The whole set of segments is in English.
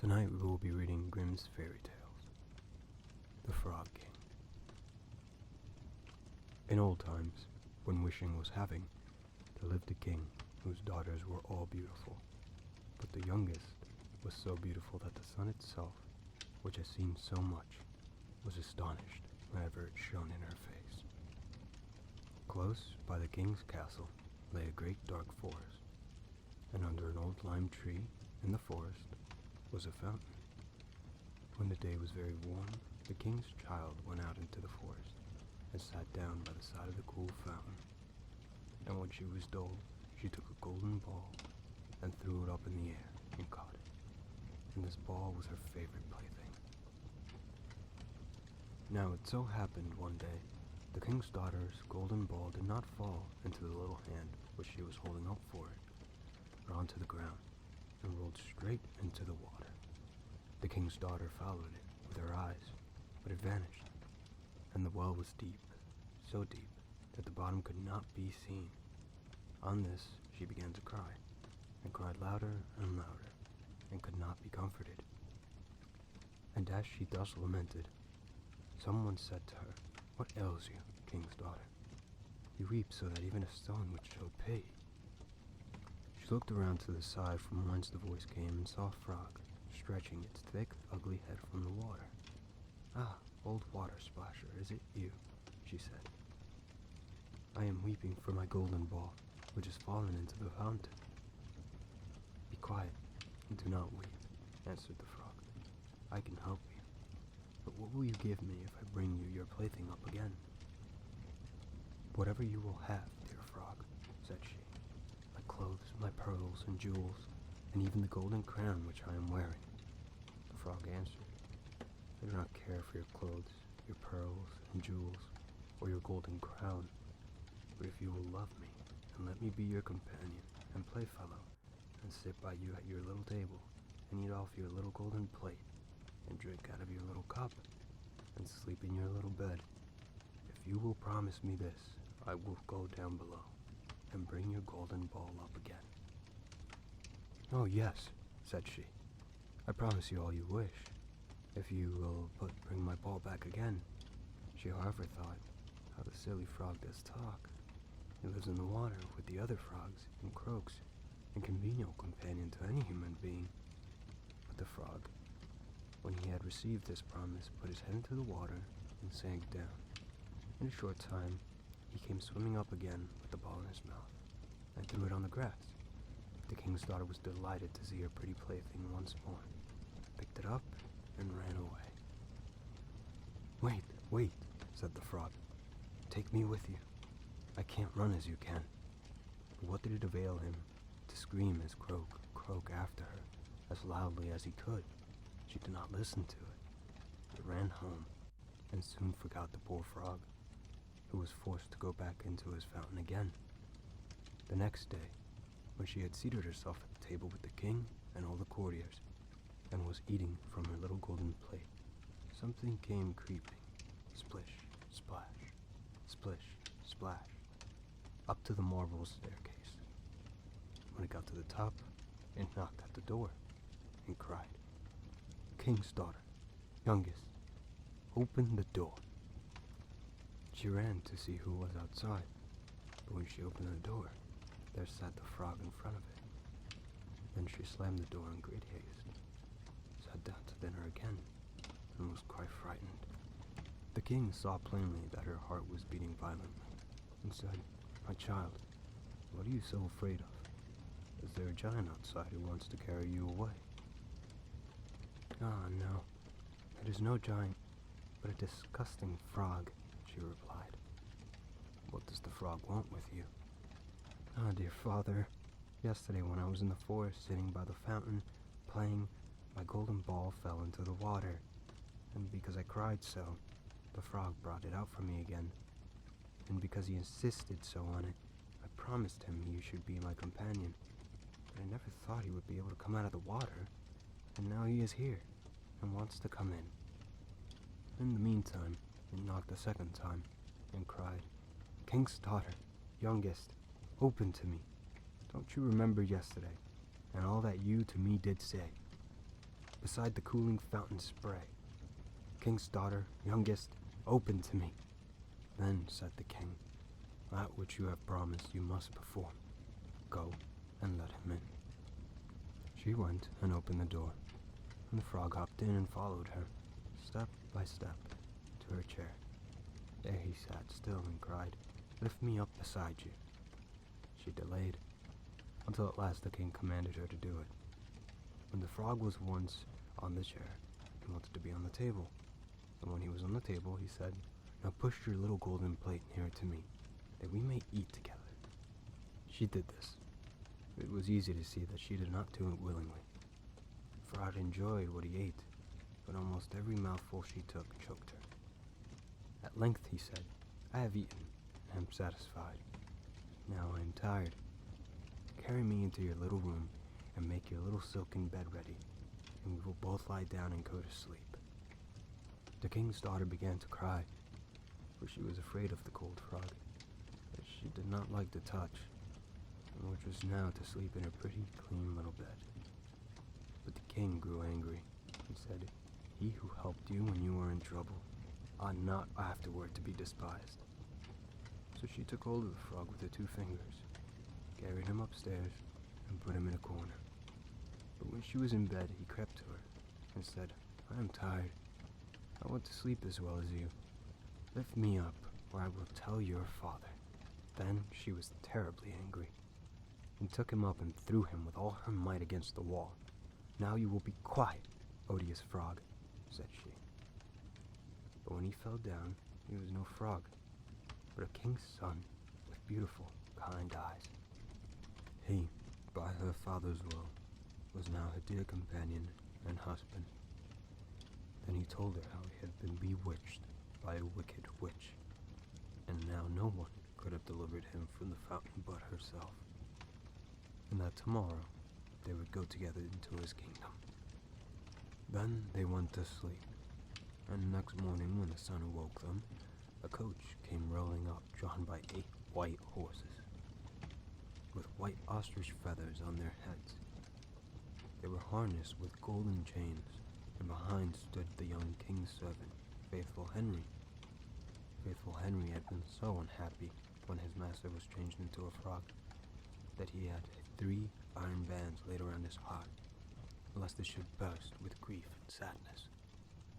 Tonight we will be reading Grimm's Fairy Tales, The Frog King. In old times, when wishing was having, there lived a king whose daughters were all beautiful. But the youngest was so beautiful that the sun itself, which has seen so much, was astonished whenever it shone in her face. Close by the king's castle lay a great dark forest, and under an old lime tree in the forest was a fountain. When the day was very warm, the king's child went out into the forest and sat down by the side of the cool fountain. And when she was dull, she took a golden ball and threw it up in the air and caught it. And this ball was her favorite plaything. Now it so happened one day, the king's daughter's golden ball did not fall into the little hand which she was holding up for it, but onto the ground, and rolled straight into the water. The king's daughter followed it with her eyes, but it vanished, and the well was deep, so deep that the bottom could not be seen. On this she began to cry, and cried louder and louder, and could not be comforted. And as she thus lamented, someone said to her, "What ails you, king's daughter? You weep so that even a stone would show pity." She looked around to the side from whence the voice came and saw a frog stretching its thick, ugly head from the water. "Ah, old water splasher, is it you?" she said. "I am weeping for my golden ball, which has fallen into the fountain." "Be quiet and do not weep," answered the frog. "I can help you. But what will you give me if I bring you your plaything up again?" "Whatever you will have, dear frog," said she. "My clothes, my pearls and jewels, and even the golden crown which I am wearing." The frog answered, "I do not care for your clothes, your pearls and jewels, or your golden crown. But if you will love me, and let me be your companion and playfellow, and sit by you at your little table, and eat off your little golden plate, and drink out of your little cup, and sleep in your little bed, if you will promise me this, I will go down below, and bring your golden ball up again." "Oh yes," said she, "I promise you all you wish, if you will but bring my ball back again." She however thought, "How the silly frog does talk. He lives in the water with the other frogs, and croaks, and convenient companion to any human being." But the frog, when he had received this promise, put his head into the water and sank down. In a short time, he came swimming up again with the ball in his mouth, and threw it on the grass. The king's daughter was delighted to see her pretty plaything once more, picked it up, and ran away. "Wait, wait," said the frog. "Take me with you. I can't run as you can." But what did it avail him to scream his croak, croak after her, as loudly as he could? She did not listen to it, but ran home, and soon forgot the poor frog, who was forced to go back into his fountain again. The next day, when she had seated herself at the table with the king and all the courtiers, and was eating from her little golden plate, something came creeping, splish, splash, splish, splash, up to the marble staircase. When it got to the top, it knocked at the door, and cried, "King's daughter, youngest, open the door." She ran to see who was outside, but when she opened the door, there sat the frog in front of it. Then she slammed the door in great haste, sat down to dinner again, and was quite frightened. The king saw plainly that her heart was beating violently, and said, "My child, what are you so afraid of? Is there a giant outside who wants to carry you away?" "Ah, no, it is no giant, but a disgusting frog," she replied. "What does the frog want with you?" "Ah, dear father, yesterday when I was in the forest sitting by the fountain, playing, my golden ball fell into the water, and because I cried so, the frog brought it out for me again. And because he insisted so on it, I promised him he should be my companion, but I never thought he would be able to come out of the water, and now he is here, and wants to come in." In the meantime, it knocked a second time, and cried, "King's daughter, youngest, open to me. Don't you remember yesterday, and all that you to me did say?" beside the cooling fountain spray. King's daughter, youngest, open to me. Then said the king, that which you have promised you must perform. Go and let him in. She went and opened the door, and the frog hopped in and followed her, step by step, to her chair. There he sat still and cried, lift me up beside you. She delayed, until at last the king commanded her to do it. When the frog was once on the chair, he wanted to be on the table. And when he was on the table, he said, now push your little golden plate nearer to me, that we may eat together. She did this. It was easy to see that she did not do it willingly. Frog enjoyed what he ate, but almost every mouthful she took choked her. At length he said, I have eaten, and am satisfied. Now I am tired. Carry me into your little room, and make your little silken bed ready, and we will both lie down and go to sleep. The king's daughter began to cry, for she was afraid of the cold frog, that she did not like to touch, and which was now to sleep in her pretty, clean little bed. But the king grew angry, and said, he who helped you when you were in trouble ought not afterward to be despised. So she took hold of the frog with her 2 fingers, carried him upstairs, and put him in a corner. But when she was in bed, he crept to her, and said, I am tired. I want to sleep as well as you. Lift me up, or I will tell your father. Then she was terribly angry, and took him up and threw him with all her might against the wall. Now you will be quiet, odious frog, said she. But when he fell down, he was no frog, but a king's son with beautiful, kind eyes. He, by her father's will, was now her dear companion and husband. Then he told her how he had been bewitched by a wicked witch, and now no one could have delivered him from the fountain but herself, and that tomorrow they would go together into his kingdom. Then they went to sleep, and next morning when the sun awoke them, a coach came rolling up, drawn by 8 white horses, with white ostrich feathers on their heads. They were harnessed with golden chains, and behind stood the young king's servant, Faithful Henry. Faithful Henry had been so unhappy when his master was changed into a frog that he had 3 iron bands laid around his heart, lest it should burst with grief and sadness.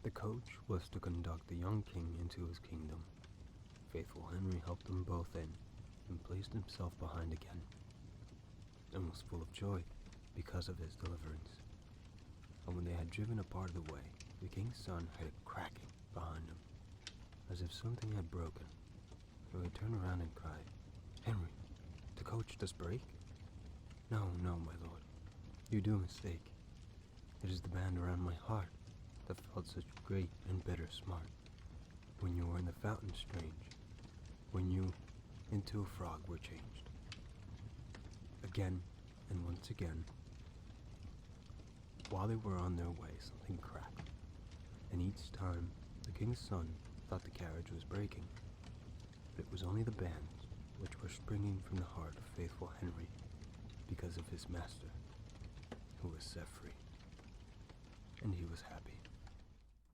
The coach was to conduct the young king into his kingdom. Faithful Henry helped them both in, and placed himself behind again, and was full of joy because of his deliverance. And when they had driven a part of the way, the king's son heard a cracking behind him, as if something had broken. So he turned around and cried, Henry, the coach does break? No, no, my lord, you do mistake. It is the band around my heart that felt such great and bitter smart when you were in the fountain strange, when you into a frog were changed. Again, and once again, while they were on their way, something cracked, and each time the king's son thought the carriage was breaking, but it was only the bands which were springing from the heart of Faithful Henry because of his master, who was set free, and he was happy.